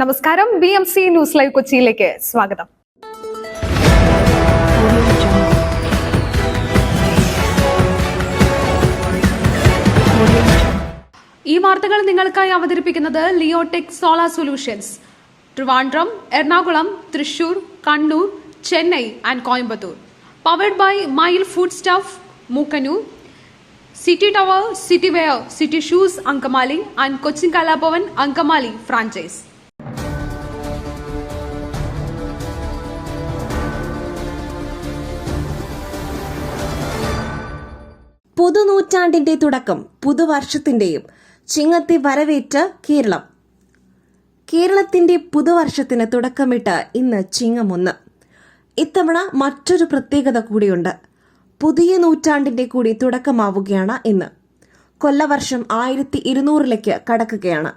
നമസ്കാരം. BMC news live കൊച്ചിയിലേക്ക് സ്വാഗതം. ഈ വാർത്തകൾ നിങ്ങൾക്കായി അവതരിപ്പിക്കുന്നത് Leotech solar solutions, Trivandrum, Ernakulam, Thrissur, Kannur, Chennai and Coimbatore. Powered by Mayil food stuff, Mookkannoor, city tower, city wear, city shoes, Angamaly and Cochin Kalabhavan Angamaly franchise. പുതുനൂറ്റാണ്ടിന്റെ തുടക്കം പുതുവർഷത്തിന്റെയും ചിങ്ങത്തെ വരവേറ്റ് കേരളം. കേരളത്തിന്റെ പുതുവർഷത്തിന് തുടക്കമിട്ട് ഇന്ന് ചിങ്ങം 1. ഇത്തവണ മറ്റൊരു പ്രത്യേകത കൂടിയുണ്ട്. പുതിയ നൂറ്റാണ്ടിന്റെ കൂടി തുടക്കമാവുകയാണ് ഇന്ന്. കൊല്ലവർഷം 1200 കടക്കുകയാണ്.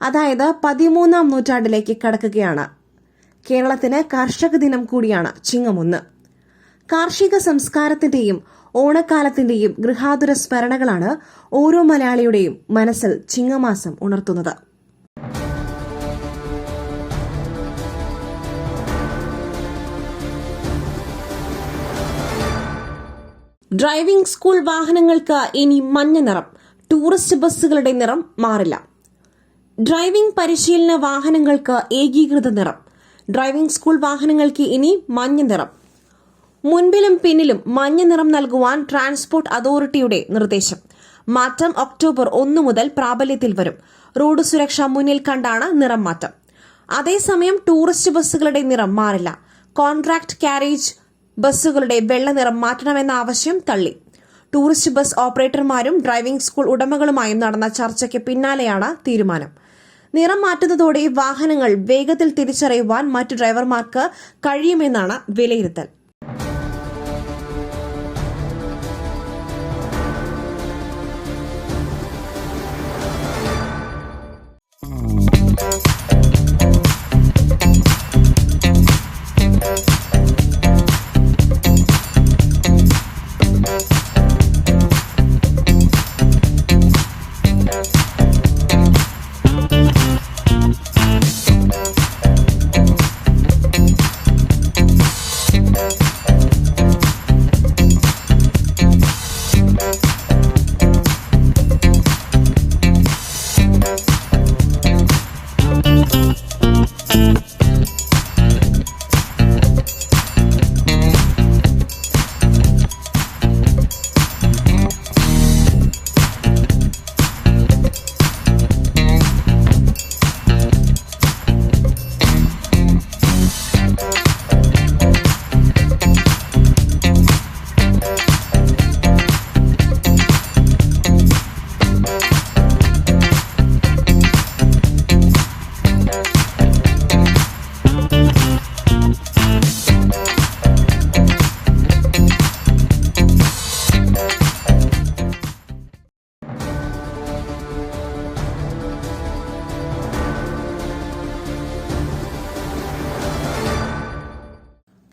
അതായത് 13ാം നൂറ്റാണ്ടിലേക്ക് കടക്കുകയാണ്. കേരളത്തിന് കർഷക ദിനം കൂടിയാണ് ചിങ്ങം 1. കാർഷിക സംസ്കാരത്തിന്റെയും ഓണക്കാലത്തിന്റെയും ഗൃഹാതുര സ്മരണകളാണ് ഓരോ മലയാളിയുടെയും മനസ്സിൽ ചിങ്ങമാസം ഉണർത്തുന്നത്. ഡ്രൈവിംഗ് സ്കൂൾ വാഹനങ്ങൾക്ക് ഇനി മഞ്ഞ നിറം. ടൂറിസ്റ്റ് ബസ്സുകളുടെ നിറം മാറില്ല. ഡ്രൈവിംഗ് പരിശീലന വാഹനങ്ങൾക്ക് ഏകീകൃത നിറം. ഡ്രൈവിംഗ് സ്കൂൾ വാഹനങ്ങൾക്ക് ഇനി മഞ്ഞ നിറം. മുൻപിലും പിന്നിലും മഞ്ഞ നിറം നൽകുവാൻ ട്രാൻസ്പോർട്ട് അതോറിറ്റിയുടെ നിർദ്ദേശം. മാറ്റം ഒക്ടോബർ 1 മുതൽ പ്രാബല്യത്തിൽ വരും. റോഡ് സുരക്ഷ മുന്നിൽ കണ്ടാണ് നിറം മാറ്റം. അതേസമയം ടൂറിസ്റ്റ് ബസ്സുകളുടെ നിറം മാറില്ല. കോൺട്രാക്ട് കാരേജ് ബസ്സുകളുടെ വെള്ള നിറം മാറ്റണമെന്ന ആവശ്യം തള്ളി. ടൂറിസ്റ്റ് ബസ് ഓപ്പറേറ്റർമാരും ഡ്രൈവിംഗ് സ്കൂൾ ഉടമകളുമായും നടന്ന ചർച്ചയ്ക്ക് പിന്നാലെയാണ് തീരുമാനം. നിറം മാറ്റുന്നതോടെ വാഹനങ്ങൾ വേഗത്തിൽ തിരിച്ചറിയുവാൻ മറ്റു ഡ്രൈവർമാർക്ക് കഴിയുമെന്നാണ് വിലയിരുത്തൽ.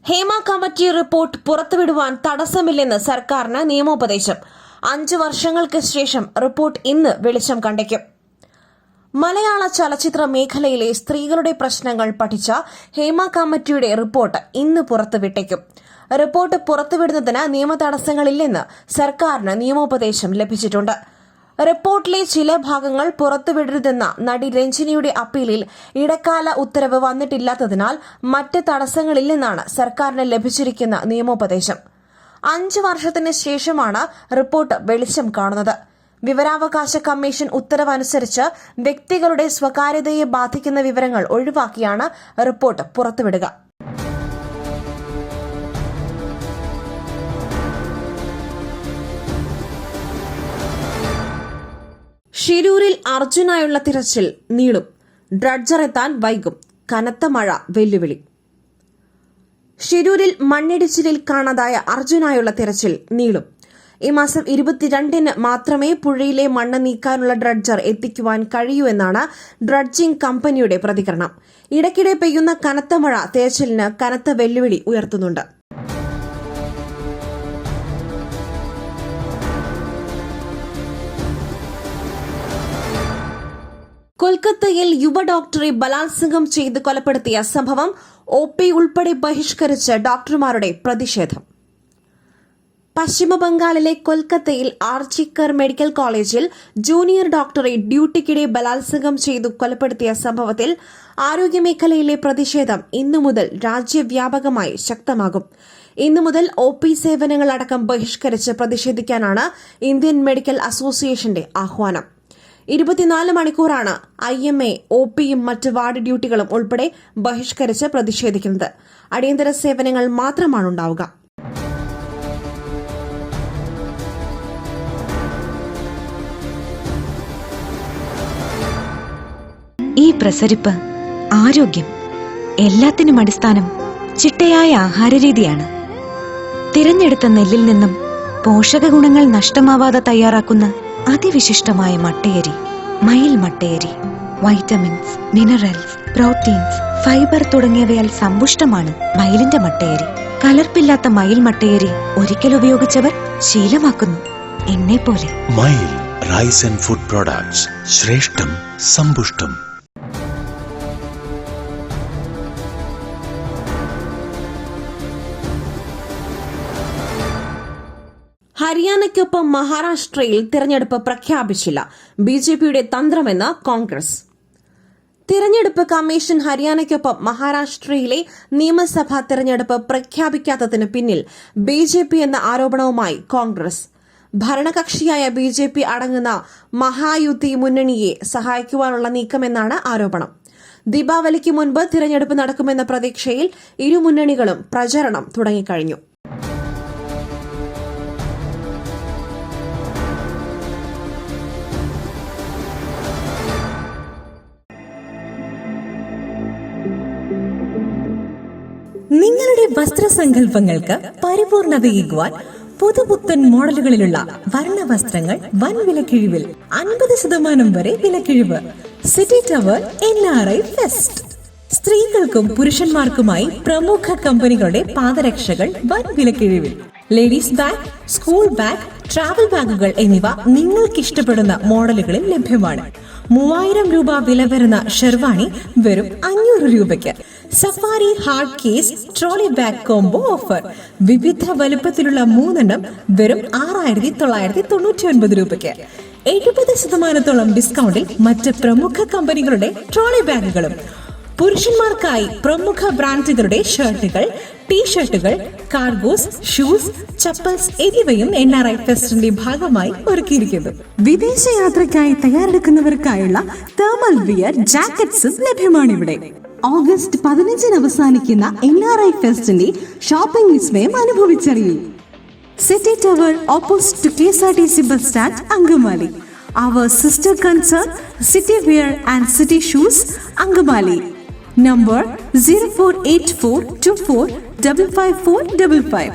ഹേമ കമ്മിറ്റി റിപ്പോർട്ട് പുറത്തുവിടുവാൻ തടസ്സമില്ലെന്ന് സർക്കാരിന് നിയമോപദേശം. 5 വർഷങ്ങൾക്ക് ശേഷം റിപ്പോർട്ട് ഇന്ന് വെളിച്ചം കണ്ടേക്കും. മലയാള ചലച്ചിത്ര മേഖലയിലെ സ്ത്രീകളുടെ പ്രശ്നങ്ങൾ പഠിച്ച ഹേമ കമ്മിറ്റിയുടെ റിപ്പോർട്ട് ഇന്ന് പുറത്തുവിട്ടേക്കും. റിപ്പോർട്ട് പുറത്തുവിടുന്നതിന് നിയമ തടസ്സങ്ങളില്ലെന്ന് സർക്കാരിന് നിയമോപദേശം ലഭിച്ചിട്ടുണ്ട്. റിപ്പോർട്ടിലെ ചില ഭാഗങ്ങൾ പുറത്തുവിടരുതെന്ന നടി രഞ്ജിനിയുടെ അപ്പീലിൽ ഇടക്കാല ഉത്തരവ് വന്നിട്ടില്ലാത്തതിനാൽ മറ്റ് തടസ്സങ്ങളില്ലെന്നാണ് സർക്കാരിന് ലഭിച്ചിരിക്കുന്ന നിയമോപദേശം. 5 വർഷത്തിന് ശേഷമാണ് റിപ്പോർട്ട് വെളിച്ചം കാണുന്നത്. വിവരാവകാശ കമ്മീഷൻ ഉത്തരവ് അനുസരിച്ച് വ്യക്തികളുടെ സ്വകാര്യതയെ ബാധിക്കുന്ന വിവരങ്ങൾ ഒഴിവാക്കിയാണ് റിപ്പോർട്ട് പുറത്തുവിടുക. ഷിരൂരിൽ അർജുനായുള്ള തിരച്ചിൽ നീളും. ഡ്രഡ്ജർ എത്താൻ വൈകും. കനത്ത മഴ വെല്ലുവിളി. ഷിരൂരിൽ മണ്ണിടിച്ചിലിൽ കാണാതായ അർജുനായുള്ള തിരച്ചിൽ നീളും. ഈ മാസം 22-ന് മാത്രമേ പുഴയിലെ മണ്ണ് നീക്കാനുള്ള ഡ്രഡ്ജർ എത്തിക്കുവാൻ കഴിയൂ എന്നാണ് ഡ്രഡ്ജിംഗ് കമ്പനിയുടെ പ്രതികരണം. ഇടയ്ക്കിടെ പെയ്യുന്ന കനത്ത മഴ തിരച്ചിലിന് കനത്ത വെല്ലുവിളി ഉയർത്തുന്നുണ്ട്. കൊൽക്കത്തയിൽ യുവ ഡോക്ടറെ ബലാത്സംഗം ചെയ്ത് കൊലപ്പെടുത്തിയ സംഭവം OP ഉൾപ്പെടെ ബഹിഷ്കരിച്ച് ഡോക്ടർമാരുടെ പ്രതിഷേധം. പശ്ചിമബംഗാളിലെ കൊൽക്കത്തയിൽ ആർജിക്കർ മെഡിക്കൽ കോളേജിൽ ജൂനിയർ ഡോക്ടറെ ഡ്യൂട്ടിക്കിടെ ബലാത്സംഗം ചെയ്തു കൊലപ്പെടുത്തിയ സംഭവത്തിൽ ആരോഗ്യമേഖലയിലെ പ്രതിഷേധം ഇന്നു മുതൽ രാജ്യവ്യാപകമായി ശക്തമാകും. ഇന്നു മുതൽ OP സേവനങ്ങൾ അടക്കം ബഹിഷ്കരിച്ച് പ്രതിഷേധിക്കാനാണ് ഇന്ത്യൻ മെഡിക്കൽ അസോസിയേഷന്റെ ആഹ്വാനം. 24 മണിക്കൂറാണ് IMA OPയും മറ്റ് വാർഡ് ഡ്യൂട്ടികളും ഉൾപ്പെടെ ബഹിഷ്കരിച്ച് പ്രതിഷേധിക്കുന്നത്. അടിയന്തര സേവനങ്ങൾ മാത്രമാണുണ്ടാവുക. ഈ പ്രസരിപ്പ്, ആരോഗ്യം, എല്ലാത്തിനും അടിസ്ഥാനം ചിട്ടയായ ആഹാരരീതിയാണ്. തിരഞ്ഞെടുത്ത നെല്ലിൽ നിന്നും പോഷക ഗുണങ്ങൾ നഷ്ടമാവാതെ തയ്യാറാക്കുന്ന അതിവിശിഷ്ടമായ മട്ടയരി, മയിൽ മട്ടയരി. വൈറ്റമിൻസ്, മിനറൽസ്, പ്രോട്ടീൻസ്, ഫൈബർ തുടങ്ങിയവയാൽ സമ്പുഷ്ടമാണ് മയിലിന്റെ മട്ടയരി. കലർപ്പില്ലാത്ത മയിൽ മട്ടയരി ഒരിക്കൽ ഉപയോഗിച്ചവർ ശീലമാക്കുന്നു, എന്നെപ്പോലെ. മയിൽ റൈസ് ആൻഡ് ഫുഡ് പ്രോഡക്ട്സ്, ശ്രേഷ്ഠം, സമ്പുഷ്ടം. ഹരിയാനയ്ക്കൊപ്പം മഹാരാഷ്ട്രയിൽ തിരഞ്ഞെടുപ്പ് പ്രഖ്യാപിച്ചില്ല. BJPയുടെ തന്ത്രമെന്ന് കോൺഗ്രസ്. തിരഞ്ഞെടുപ്പ് കമ്മീഷൻ ഹരിയാനയ്ക്കൊപ്പം മഹാരാഷ്ട്രയിലെ നിയമസഭാ തിരഞ്ഞെടുപ്പ് പ്രഖ്യാപിക്കാത്തതിന് പിന്നിൽ BJP എന്ന ആരോപണവുമായി കോൺഗ്രസ്. ഭരണകക്ഷിയായ BJP അടങ്ങുന്ന മഹായുതി മുന്നണിയെ സഹായിക്കുവാനുള്ള നീക്കമെന്നാണ് ആരോപണം. ദീപാവലിക്ക് മുൻപ് തിരഞ്ഞെടുപ്പ് നടക്കുമെന്ന പ്രതീക്ഷയിൽ ഇരു മുന്നണികളും പ്രചരണം തുടങ്ങിക്കഴിഞ്ഞു. നിങ്ങളുടെ വസ്ത്രസങ്കല്പങ്ങൾക്ക് പരിപൂർണതയേകുവാൻ പുതുപുത്തൻ മോഡലുകളിലുള്ള വർണ്ണവസ്ത്രങ്ങൾ വൻ വിലക്കിഴിവിൽ 50% വരെ വിലക്കിഴിവ്. City tower NRI fest. സ്ത്രീകൾക്കും പുരുഷന്മാർക്കുമായി പ്രമുഖ കമ്പനികളുടെ പാദരക്ഷകൾ വൻ വിലക്കിഴിവിൽ. Ladies bag, school bag, travel ബാഗുകൾ എന്നിവ നിങ്ങൾക്കിഷ്ടപ്പെടുന്ന മോഡലുകളിൽ ലഭ്യമാണ്. 3000 രൂപ വില വരുന്ന ഷെർവാണി വെറും 500 രൂപയ്ക്ക്. Safari hard case trolley bag combo offer. വിവിധ വലുപ്പത്തിലുള്ള 3 വെറും 6999 രൂപയ്ക്ക്. 70% ഡിസ്കൗണ്ടിൽ മറ്റ് പ്രമുഖ കമ്പനികളുടെ ട്രോളി ബാഗുകളും. പുരുഷന്മാർക്കായി പ്രമുഖ ബ്രാൻഡുകളുടെ ഷർട്ടുകൾ, ടീഷർട്ടുകൾ, കാർഗോസ്, ഷൂസ്, ചപ്പൽസ് എന്നിവയും NRI ഫെസ്റ്റിന്റെ ഭാഗമായി ഒരുക്കിയിരിക്കുന്നു. വിദേശയാത്രയ്ക്കായി തയ്യാറെടുക്കുന്നവർക്കായുള്ള തേർമൽ വിയർ ജാക്കറ്റ്സും ലഭ്യമാണിവിടെ. ഓഗസ്റ്റ് 15 അവസാനിക്കുന്ന NRI ഫെസ്റ്റിന്റെ ഷോപ്പിംഗ് വിസ്മയം അനുഭവിച്ചറിയൂ. City tower opposite to KSRTC bus stand, Angamaly. Our sister concern, City Wear and City Shoes, Angamali. Number 048424555555.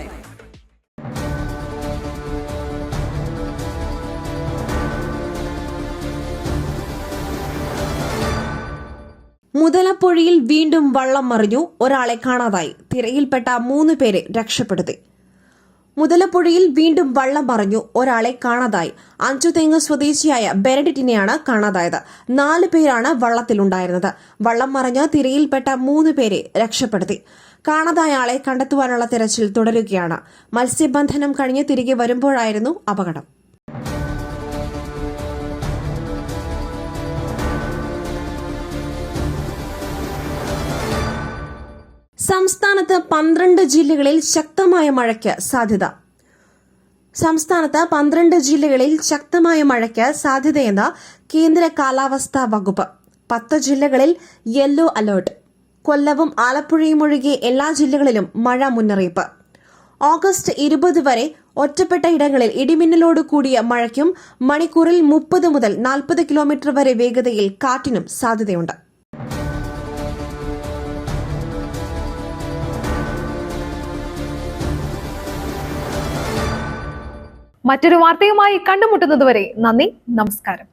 മുതലപ്പൊഴിയിൽ വീണ്ടും വള്ളം മറിഞ്ഞു, ഒരാളെ കാണാതായി. തിരയിൽപ്പെട്ട 3 പേരെ രക്ഷപ്പെടുത്തി. മുതലപ്പൊഴിയിൽ വീണ്ടും വള്ളം മറിഞ്ഞു, ഒരാളെ കാണാതായി. 5 തെങ്ങ് സ്വദേശിയായ ബെനഡിറ്റിനെയാണ് കാണാതായത്. 4 പേരാണ് വള്ളത്തിലുണ്ടായിരുന്നത്. വള്ളം മറിഞ്ഞ് തിരയിൽപ്പെട്ട 3 പേരെ രക്ഷപ്പെടുത്തി. കാണാതായ ആളെ കണ്ടെത്തുവാനുള്ള തിരച്ചിൽ തുടരുകയാണ്. മത്സ്യബന്ധനം കഴിഞ്ഞ് തിരികെ വരുമ്പോഴായിരുന്നു അപകടം. സംസ്ഥാനത്ത് 12 ജില്ലകളിൽ ശക്തമായ മഴയ്ക്ക് സാധ്യത. സംസ്ഥാനത്ത് 12 ജില്ലകളിൽ ശക്തമായ മഴയ്ക്ക് സാധ്യതയെന്ന് കേന്ദ്ര കാലാവസ്ഥാ വകുപ്പ്. 10 ജില്ലകളിൽ യെല്ലോ അലർട്ട്. കൊല്ലവും ആലപ്പുഴയും ഒഴികെ എല്ലാ ജില്ലകളിലും മഴ മുന്നറിയിപ്പ്. ഓഗസ്റ്റ് 20 വരെ ഒറ്റപ്പെട്ട ഇടങ്ങളിൽ ഇടിമിന്നലോട് കൂടിയ മഴയ്ക്കും മണിക്കൂറിൽ 30 മുതൽ 40 കിലോമീറ്റർ വരെ വേഗതയിൽ കാറ്റിനും സാധ്യതയുണ്ട്. മറ്റൊരു വാർത്തയുമായി കണ്ടുമുട്ടുന്നതുവരെ നന്ദി, നമസ്കാരം.